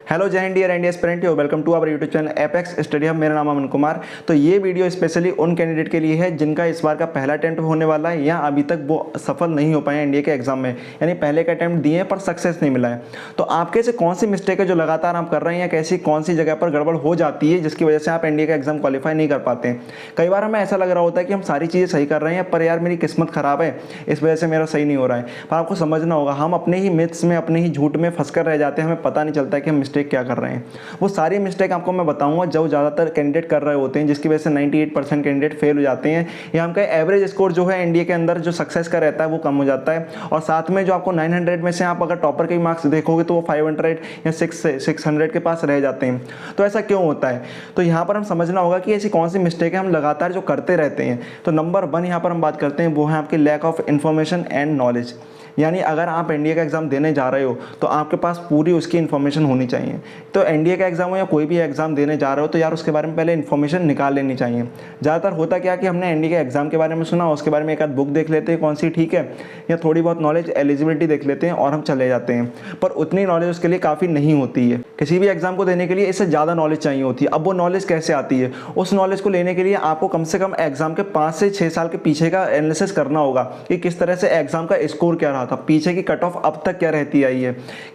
Hello जय हिंद dear India aspirant, welcome to our YouTube channel Apex Study Hub. मेरा नाम अमन कुमार। तो ये वीडियो स्पेशली उन कैंडिडेट के लिए है जिनका इस बार का पहला अटेम्प्ट होने वाला है या अभी तक वो सफल नहीं हो पाए एनडीए के एग्जाम में, यानी पहले का अटेम्प्ट दिए पर सक्सेस नहीं मिला है। तो आपके से कौन सी मिस्टेक है जो लगातार आप कर रहे हैं या कैसी कौन सी जगह पर गड़बड़ हो जाती है जिसकी वजह से आप एनडीए का एग्जाम क्वालिफाई नहीं कर पाते हैं। कई बार हमें ऐसा लग रहा होता है कि हम सारी चीज़ें सही कर रहे हैं पर यार मेरी किस्मत खराब है, इस वजह से मेरा सही नहीं हो रहा है। पर आपको समझना होगा, हम अपने ही मिथ्स में, अपने ही झूठ में फंस कर रह जाते हैं, हमें पता नहीं चलता है कि हम मिस्टेक क्या कर रहे हैं। वो सारी मिस्टेक आपको मैं बताऊंगा जो ज़्यादातर कैंडिडेट कर रहे होते हैं, जिसकी वजह से 98% कैंडिडेट फेल हो जाते हैं या हमका एवरेज स्कोर जो है एनडीए के अंदर जो सक्सेस का रहता है वो कम हो जाता है। और साथ में जो आपको 900 में से आप अगर टॉपर के मार्क्स देखोगे तो वो 500 या 600 के पास रह जाते हैं। तो ऐसा क्यों होता है? तो यहाँ पर हम समझना होगा कि ऐसी कौन सी मिस्टेक है हम लगातार जो करते रहते हैं। तो नंबर 1 यहाँ पर हम बात करते हैं, वो है आपकी lack of information and knowledge. यानी अगर आप एनडीए का एग्ज़ाम देने जा रहे हो तो आपके पास पूरी उसकी इन्फॉर्मेशन होनी चाहिए। तो एनडीए का एग्ज़ाम हो या कोई भी एग्ज़ाम देने जा रहे हो तो यार उसके बारे में पहले इन्फॉर्मेशन निकाल लेनी चाहिए। ज़्यादातर होता क्या कि हमने एनडीए के एग्ज़ाम के बारे में सुना, उसके बारे में एक आध बुक देख लेते हैं कौन सी ठीक है, या थोड़ी बहुत नॉलेज एलिजिबिलिटी देख लेते हैं और हम चले जाते हैं। पर उतनी नॉलेज उसके लिए काफ़ी नहीं होती है। किसी भी एग्ज़ाम को देने के लिए इससे ज़्यादा नॉलेज चाहिए होती है। अब वो नॉलेज कैसे आती है? उस नॉलेज को लेने के लिए आपको कम से कम एग्ज़ाम के 5 से 6 साल के पीछे का एनालिसिस करना होगा कि किस तरह से एग्ज़ाम का स्कोर क्या रहा था, पीछे की कट ऑफ अब तक क्या रहती आई है,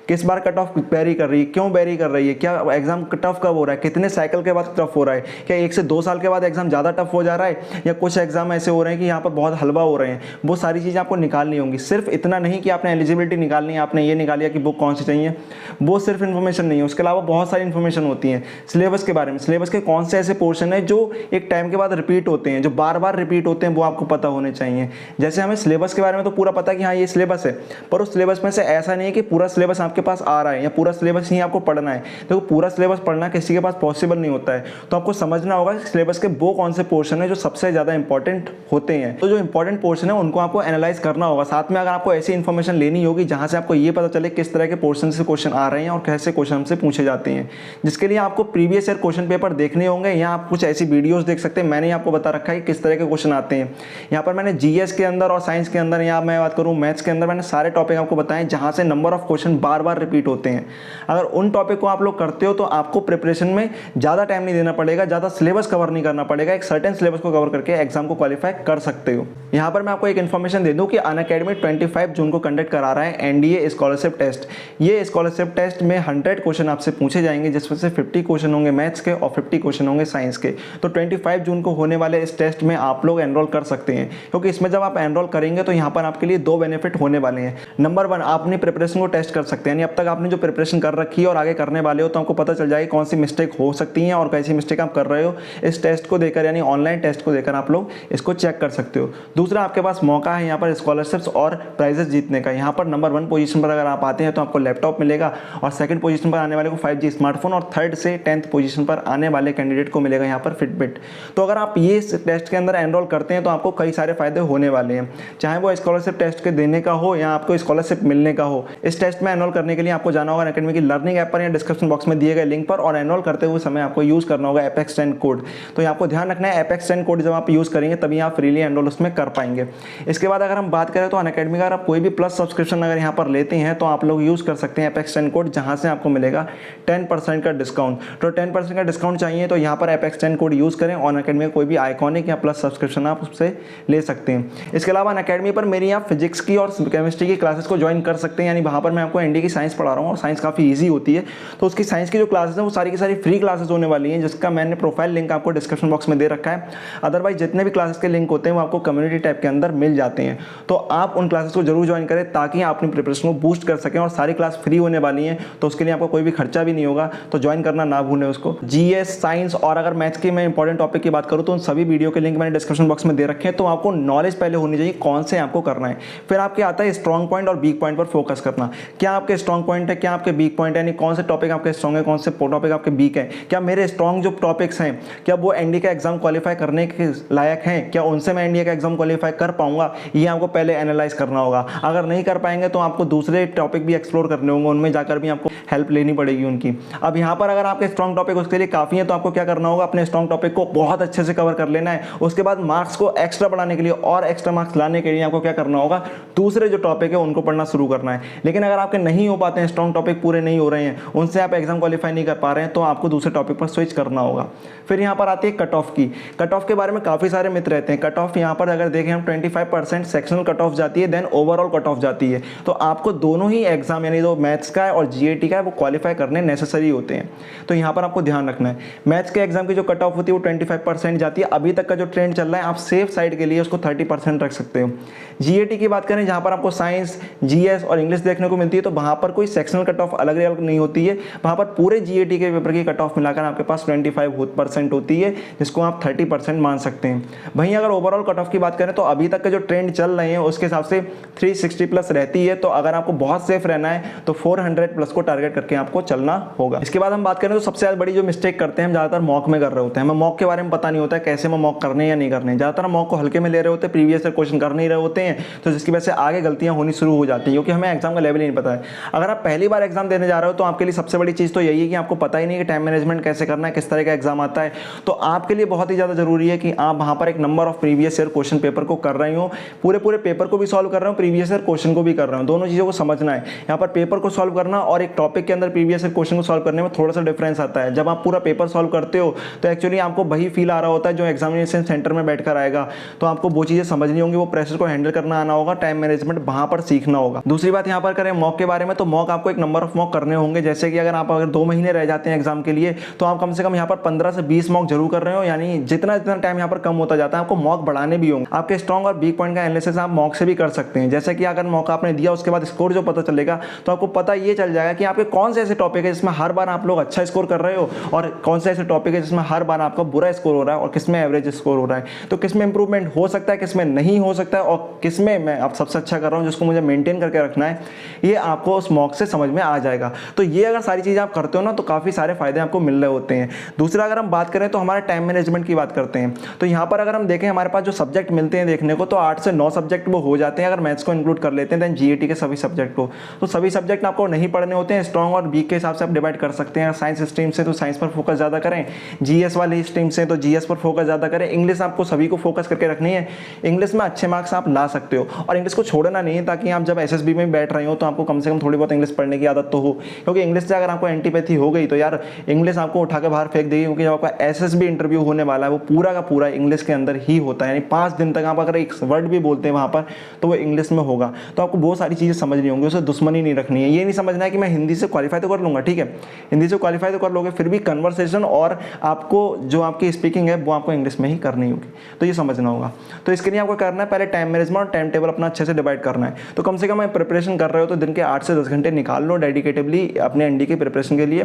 किस बार कट ऑफ वेरी कर रही है, क्यों वेरी कर रही है, क्या एग्जाम टफ कब हो रहा है, कितने साइकिल के बाद टफ हो रहा है, क्या 1 से 2 साल के बाद एग्जाम ज़्यादा टफ हो जा रहा है या कुछ एग्जाम ऐसे हो रहे हैं कि यहाँ पर बहुत हलवा हो रहे हैं। वो सारी चीज़ें आपको निकालनी होंगी। सिर्फ इतना नहीं कि आपने एलिजिबिलिटी निकालनी है, आपने ये निकाल लिया कि बुक कौन सी चाहिए, वो सिर्फ इन्फॉर्मेशन नहीं है। उसके अलावा बहुत सारी इन्फॉर्मेशन होती है सिलेबस के बारे में। सिलेबस के कौन से ऐसे पोर्शन है जो एक टाइम के बाद रिपीट होते हैं, जो बार बार रिपीट होते हैं, वो आपको पता होने चाहिए। जैसे हमें सिलेबस के बारे में तो पूरा पता है कि हाँ ये सिलेबस है, पर उस सिलेबस में से ऐसा नहीं है कि पूरा सिलेबस आपके पास आ रहा है या पूरा सिलेबस ही आपको पढ़ना है। देखो पूरा सिलेबस पढ़ना किसी के पास पॉसिबल नहीं होता है। तो आपको समझना होगा कि सिलेबस के वो कौन से पोर्शन है जो सबसे ज़्यादा इंपॉर्टेंट होते हैं। तो जो इंपॉर्टेंट पोर्शन है उनको आपको एनालाइज करना होगा। साथ में अगर आपको ऐसी इन्फॉर्मेशन लेनी होगी जहाँ से आपको ये पता चले किस तरह के पोर्शन से क्वेश्चन आ रहे हैं और कैसे क्वेश्चन हमसे पूछे जाते हैं, जिसके लिए आपको प्रीवियस ईयर क्वेश्चन पेपर देखने होंगे या आप कुछ ऐसी वीडियोज़ देख सकते हैं। मैंने आपको बता रखा है कि किस तरह के क्वेश्चन आते हैं। यहाँ पर मैंने जीएस के अंदर और साइंस के अंदर, या मैं बात करूँ मैथ्स के अंदर, मैंने सारे टॉपिक आपको बताएं जहाँ से number of question bar bar repeat होते हैं। अगर उन टॉपिक को आप लोग करते हो तो आपको प्रिपरेशन में ज़्यादा टाइम नहीं देना पड़ेगा, ज़्यादा सिलेबस कवर नहीं करना पड़ेगा। एक सर्टेन सिलेबस को कवर करके एग्जाम को क्वालिफाई कर सकते हो। यहाँ पर मैं आपको एक इन्फॉर्मेशन दे दूँ कि अनअकैडमी 25 जून को कंडक्ट करा रहा है एनडीए स्कॉलरशिप टेस्ट। ये स्कॉलरशिप टेस्ट में 100 क्वेश्चन आपसे पूछे जाएंगे, जिसमें से 50 क्वेश्चन होंगे मैथ्स के और 50 क्वेश्चन होंगे साइंस के। तो 25 जून को होने वाले इस टेस्ट में आप लोग एनरोल कर सकते हैं, क्योंकि इसमें जब आप एनरोल करेंगे तो यहाँ पर आपके लिए 2 बेनिफिट होने वाले हैं। नंबर 1, आप अपनी प्रिपरेशन को टेस्ट कर सकते हैं। यानी अब तक आपने जो प्रिपरेशन कर रखी है और आगे करने वाले हो तो आपको पता चल जाएगा कौन सी मिस्टेक हो सकती है और कैसी मिस्टेक आप कर रहे हो। इस टेस्ट को देकर, यानी ऑनलाइन टेस्ट को देकर आप लोग इसको चेक कर सकते हो। दूसरा, आपके पास मौका है यहाँ पर स्कॉलरशिप्स और प्राइजेस जीतने का। यहाँ पर नंबर 1 पोजीशन पर अगर आप आते हैं तो आपको लैपटॉप मिलेगा, और सेकंड पोजीशन पर आने वाले को 5G स्मार्टफोन, और थर्ड से 10th पोजीशन पर आने वाले कैंडिडेट को मिलेगा यहाँ पर फिटबिट। तो अगर आप ये टेस्ट के अंदर एनरोल करते हैं तो आपको कई सारे फायदे होने वाले हैं, चाहे वो स्कॉलरशिप टेस्ट के देने का हो या आपको स्कॉलरशिप मिलने का हो। इस टेस्ट में एनरोल करने के लिए आपको जाना होगा अनअकैडमी की लर्निंग ऐप पर या डिस्क्रिप्शन बॉक्स में दिए गए लिंक पर, और एनरोल करते हुए समय आपको यूज़ करना होगा एपेक्स 10 कोड। तो आपको ध्यान रखना है एपेक्स 10 कोड जब आप यूज़ करेंगे तभी आप फ्रीली एनरोल उसमें कर पाएंगे। इसके बाद अगर हम बात करें तो अनअकैडमी का आप कोई भी प्लस सब्सक्रिप्शन अगर यहाँ पर लेते हैं तो आप लोग यूज़ कर सकते हैं एपेक्स 10 कोड, जहाँ से आपको मिलेगा 10% का डिस्काउंट। तो 10% का डिस्काउंट चाहिए तो यहाँ पर एपेक्स 10 कोड यूज़ करें, और अनअकैडमी का कोई भी आइकॉनिक या प्लस सब्सक्रिप्शन आप उससे ले सकते हैं। इसके अलावा अनअकैडमी पर मेरी आप फिजिक्स की और केमिस्ट्री की क्लासेस को ज्वाइन कर सकते हैं। यानी वहाँ पर मैं आपको एनडीए की साइंस पढ़ा रहा हूँ और साइंस काफ़ी ईजी होती है। तो उसकी साइंस की जो क्लासेस हैं वो सारी की सारी फ्री क्लासेस होने वाली हैं, जिसका मैंने प्रोफाइल लिंक आपको डिस्क्रिप्शन बॉक्स में दे रखा है। अदरवाइज जितने भी क्लासेस के लिंक होते हैं वो आपको कम्युनिटी टैब के अंदर मिल जाते हैं। तो आप उन क्लासेस को जरूर ज्वाइन करें ताकि आप अपनी प्रिपरेशन को बूस्ट कर सकें, और सारी क्लास फ्री होने वाली हैं तो उसके लिए आपको कोई भी खर्चा भी नहीं होगा। तो ज्वाइन करना ना भूलें उसको। जीएस, साइंस और अगर मैथ्स की मैं इंपॉर्टेंट टॉपिक की बात करूँ तो उन सभी वीडियो के लिंक मैंने डिस्क्रिप्शन बॉक्स में दे रखे हैं। तो आपको नॉलेज पहले होनी चाहिए कौन से आपको करना है। फिर आपके आता है स्ट्रॉन्ग पॉइंट और वीक पॉइंट पर फोकस करना। क्या आपके स्ट्रॉन्ग पॉइंट है, क्या आपके वीक पॉइंट है, यानी कौन से टॉपिक आपके स्ट्रॉन्ग है, कौन से टॉपिक आपके वीक है। क्या मेरे स्ट्रॉन्ग जो टॉपिक्स हैं क्या वो एनडीए का एग्जाम क्वालिफाई करने के लायक हैं, क्या उनसे मैं एनडीए का एग्जाम क्वालिफाई कर पाऊंगा, ये आपको पहले एनालाइज करना होगा। अगर नहीं कर पाएंगे तो आपको दूसरे टॉपिक भी एक्सप्लोर करने होंगे, उनमें जाकर भी आपको हेल्प लेनी पड़ेगी उनकी। अब यहाँ पर अगर आपके स्ट्रॉन्ग टॉपिक उसके लिए काफ़ी है तो आपको क्या करना होगा, अपने स्ट्रॉन्ग टॉपिक को बहुत अच्छे से कवर कर लेना है। उसके बाद मार्क्स को एक्स्ट्रा बढ़ाने के लिए और एक्स्ट्रा मार्क्स लाने के लिए आपको क्या करना होगा, दूसरे जो टॉपिक है उनको पढ़ना शुरू करना है। लेकिन अगर आपके नहीं हो पाते हैं, स्ट्रॉन्ग टॉपिक पूरे नहीं हो रहे हैं, उनसे आप एग्जाम क्वालिफाई नहीं कर पा रहे हैं, तो आपको दूसरे टॉपिक पर स्विच करना होगा। फिर यहाँ पर आती है कट ऑफ की। कट ऑफ के बारे में काफ़ी सारे मिथ रहते हैं। कट ऑफ यहाँ पर अगर देखें हम 25% सेक्शनल कट ऑफ जाती है, देन ओवरऑल कट ऑफ जाती है। तो आपको दोनों ही एग्जाम यानी जो मैथ्स का है और जीएटी का है वो क्वालिफाई करने नेसेसरी होते हैं। तो यहाँ पर आपको ध्यान रखना है, मैथ्स के एग्जाम की जो कट ऑफ होती है वो 25% जाती है। अभी तक का जो ट्रेंड चल रहा है, आप सेफ साइड के लिए उसको 30% रख सकते हो। जीएटी की बात करें, जहाँ पर आपको साइंस, जीएस और इंग्लिश देखने को मिलती है, तो वहाँ पर कोई सेक्शनल कट ऑफ अलग अलग नहीं होती है। वहाँ पर पूरे जीएटी के पेपर की कट ऑफ मिलाकर आपके पास 25% होती है, जिसको आप 30% मान सकते हैं। वहीं अगर ओवरऑल कट ऑफ की बात करें, तो अभी तक के जो ट्रेंड चल रहे हैं उसके हिसाब से 360 प्लस रहती है। तो अगर आपको बहुत सेफ रहना है तो 400 प्लस को टारगेट करके आपको चलना होगा। इसके बाद हम बात करें तो सबसे ज़्यादा बड़ी जो मिस्टेक करते हैं हम ज़्यादातर मॉक में कर रहे होते हैं। हमें मॉक के बारे में पता नहीं होता है कैसे में मॉक करने या नहीं करने। ज़्यादातर मॉक को हल्के में ले रहे होते हैं, प्रीवियस ईयर क्वेश्चन कर नहीं रहे होते हैं, तो जिसकी वजह से आगे गलतियां होनी शुरू हो जाती हैं, क्योंकि हमें एग्जाम का लेवल ही नहीं पता है। अगर आप पहली बार एग्जाम देने जा रहे हो तो आपके लिए सबसे बड़ी चीज़ तो यही है कि आपको पता ही नहीं कि टाइम मैनेजमेंट कैसे करना है, किस तरह का एग्जाम आता है। तो आपके लिए बहुत ही ज़्यादा जरूरी है कि आप वहाँ पर एक number of previous year question paper को कर रहे हो, पूरे पेपर को भी सॉल्व कर रहे हो, प्रीवियस ईयर क्वेश्चन को भी कर रहे हो। दोनों चीज़ों को समझना है। यहाँ पर पेपर को सॉल्व करना और एक टॉपिक के अंदर प्रीवियस ईयर क्वेश्चन को सॉल्व करने में थोड़ा सा डिफरेंस आता है। जब आप पूरा पेपर सॉल्व करते हो तो एक्चुअली आपको वही फील आ रहा होता है जो एग्जामिनेशन सेंटर में बैठकर आएगा। तो आपको वो चीज़ें समझनी होंगी, वो प्रेशर को हैंडल करना आना होगा, टाइम मैनेजमेंट वहाँ पर सीखना होगा। दूसरी बात यहाँ पर करें मॉक के बारे में, तो मॉक आपको एक नंबर ऑफ मॉक करने होंगे। जैसे कि अगर 2 महीने रह जाते हैं एग्जाम के लिए, तो आप कम से कम यहाँ पर 15 से 20 मॉक जरूर कर रहे हो। यानी जितना टाइम यहाँ पर कम होता जाता है, आपको मॉक बढ़ाने भी होंगे। आपके स्ट्रॉन्ग और वीक पॉइंट का एनालिसिस आप मॉक से भी कर सकते हैं। जैसे कि अगर मॉक आपने दिया, उसके बाद स्कोर जो पता चलेगा, तो आपको पता ये चल जाएगा कि आपके कौन से ऐसे टॉपिक है जिसमें हर बार आप लोग अच्छा स्कोर कर रहे हो, और कौन से ऐसे टॉपिक है जिसमें हर बार आपका बुरा स्कोर हो रहा है, और किसमें एवरेज स्कोर हो रहा है। तो किसमें इंप्रूवमेंट हो सकता है, किसमें नहीं हो सकता है, और किसमें मैं अब सबसे अच्छा कर रहा हूँ जिसको मुझे मेंटेन करके रखना है, ये आपको उस मॉक से समझ में आ जाएगा। तो ये अगर सारी चीज़ें आप करते हो ना, तो काफ़ी सारे फायदे आपको मिल रहे होते हैं। दूसरा अगर हम बात करें तो हमारे टाइम मैनेजमेंट की बात करते हैं। तो यहाँ पर अगर हम देखें, हमारे पास जो सब्जेक्ट मिलते हैं देखने को, तो 8 से 9 सब्जेक्ट वो हो जाते हैं अगर मैथ्स को इंक्लूड कर लेते हैं, देन जीएटी के सभी सब्जेक्ट को। तो सभी सब्जेक्ट आपको नहीं पढ़ने होते हैं, स्ट्रॉन्ग और वीक के हिसाब से आप डिवाइड कर सकते हैं। साइंस स्ट्रीम से तो साइंस पर फोकस ज़्यादा करें, जीएस वाली स्ट्रीम से तो जीएस पर फोकस ज़्यादा करें। इंग्लिश आपको सभी को फोकस करके रखनी है। इंग्लिश में अच्छे मार्क्स आप ला सकते हो, और इंग्लिश को छोड़ना नहीं है, ताकि आप जब एसएसबी में बैठ रहे हो तो आपको कम से कम थोड़ी बहुत इंग्लिश पढ़ने की आदत तो हो। क्योंकि इंग्लिश से अगर आपको एंटीपैथी हो गई तो यार इंग्लिश आपको उठा के बाहर फेंक देगी। क्योंकि जब आपका एसएसबी इंटरव्यू होने वाला है, वो पूरा का पूरा इंग्लिश के अंदर ही होता है। यानी 5 दिन तक आप अगर एक वर्ड भी बोलते हैं वहाँ पर, तो वो इंग्लिश में होगा। तो आपको बहुत सारी चीज़ें समझनी होंगी, उसे दुश्मनी नहीं रखनी है। ये नहीं समझना है कि मैं हिंदी से क्वालिफाई तो कर लूँगा, ठीक है, हिंदी से क्वालिफाई तो कर लोगे, फिर भी कन्वर्सेशन और आपको जो आपकी स्पीकिंग है वो आपको इंग्लिश में ही करनी होगी। तो ये समझना होगा। तो इसके लिए आपको करना है, पहले टाइम मैनेजमेंट और टाइम टेबल अपना अच्छे से डिवाइड करना है। तो कम से कम प्रिपरेशन कर रहे हो तो दिन के 8 से 10 घंटे निकाल लो डेडिकेटिवली अपने एनडी की प्रिपरेशन के लिए।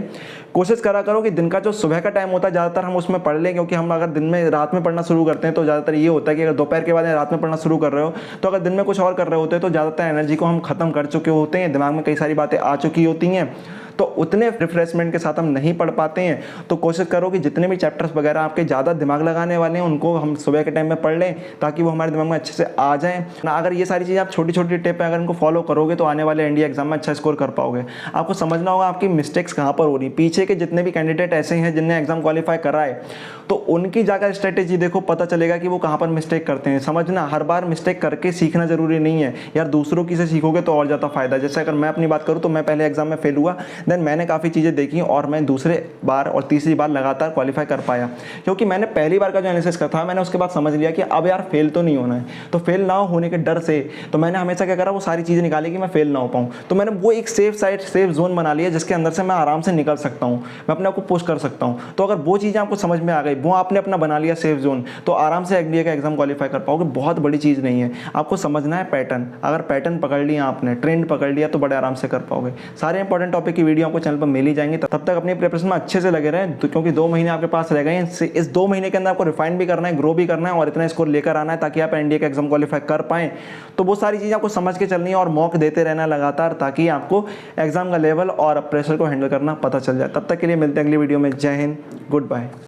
कोशिश करा करो कि दिन का जो सुबह का टाइम होता है ज़्यादातर हम उसमें पढ़ लें, क्योंकि हम अगर दिन में रात में पढ़ना शुरू करते हैं तो ज़्यादातर ये होता है कि अगर दोपहर के बाद रात में पढ़ना शुरू कर रहे हो, तो अगर दिन में कुछ और कर रहे होते हैं तो ज़्यादातर एनर्जी को हम खत्म कर चुके होते हैं, दिमाग में कई सारी बातें आ चुकी होती हैं, तो उतने रिफ्रेशमेंट के साथ हम नहीं पढ़ पाते हैं। तो कोशिश करो कि जितने भी चैप्टर्स वगैरह आपके ज़्यादा दिमाग लगाने वाले हैं उनको हम सुबह के टाइम में पढ़ लें, ताकि वो हमारे दिमाग में अच्छे से आ जाएं ना। अगर ये सारी चीज़ें आप छोटी छोटी टिप है, अगर इनको फॉलो करोगे तो आने वाले एनडीए एग्जाम में अच्छा स्कोर कर पाओगे। आपको समझना होगा आपकी मिस्टेक्स कहाँ पर हो रही। पीछे के जितने भी कैंडिडेट ऐसे हैं जिनने एग्जाम क्वालिफाई करा है, तो उनकी जाकर स्ट्रेटेजी देखो, पता चलेगा कि वो कहाँ पर मिस्टेक करते हैं। समझना, हर बार मिस्टेक करके सीखना जरूरी नहीं है यार, दूसरों की से सीखोगे तो और ज़्यादा फायदा। जैसे अगर मैं अपनी बात करूँ तो मैं पहले एग्जाम में फेल हुआ, देन मैंने काफ़ी चीज़ें देखी और मैं दूसरे बार और तीसरी बार लगातार क्वालिफाई कर पाया, क्योंकि मैंने पहली बार का जो एनालिसिस था मैंने उसके बाद समझ लिया कि अब यार फेल तो नहीं होना है। तो फेल ना होने के डर से तो मैंने हमेशा क्या करा, वो सारी चीज़ें निकाली कि मैं फेल ना हो पाऊँ। तो मैंने वो एक सेफ साइड, सेफ जोन बना लिया जिसके अंदर से मैं आराम से निकल सकता हूँ, मैं अपने आप को पुश कर सकता हूँ। तो अगर वो चीज़ें आपको समझ में आ गई, वो आपने अपना बना लिया सेफ जोन, तो आराम से एनडीए का एग्जाम क्वालिफाई कर पाओगे। बहुत बड़ी चीज़ नहीं है, आपको समझना है पैटर्न। अगर पैटर्न पकड़ लिया आपने, ट्रेंड पकड़ लिया, तो बड़े आराम से कर पाओगे। सारे इंपॉर्टेंट टॉपिक की वीडियो आपको चैनल पर मिल ही जाएंगे। तब तक अपनी प्रिपरेशन में अच्छे से लगे रहें, तो क्योंकि 2 महीने आपके पास रह गए हैं। इस 2 महीने के अंदर आपको रिफाइन भी करना है, ग्रो भी करना है और इतना स्कोर लेकर आना है ताकि आप एनडीए का एग्जाम क्वालिफाई कर पाएं। तो वो सारी चीज़ें आपको समझ के चलनी है और मॉक देते रहना लगातार, ताकि आपको एग्जाम का लेवल और प्रेशर को हैंडल करना पता चल जाए। तब तक के लिए मिलते हैं अगली वीडियो में। जय हिंद, गुड बाय।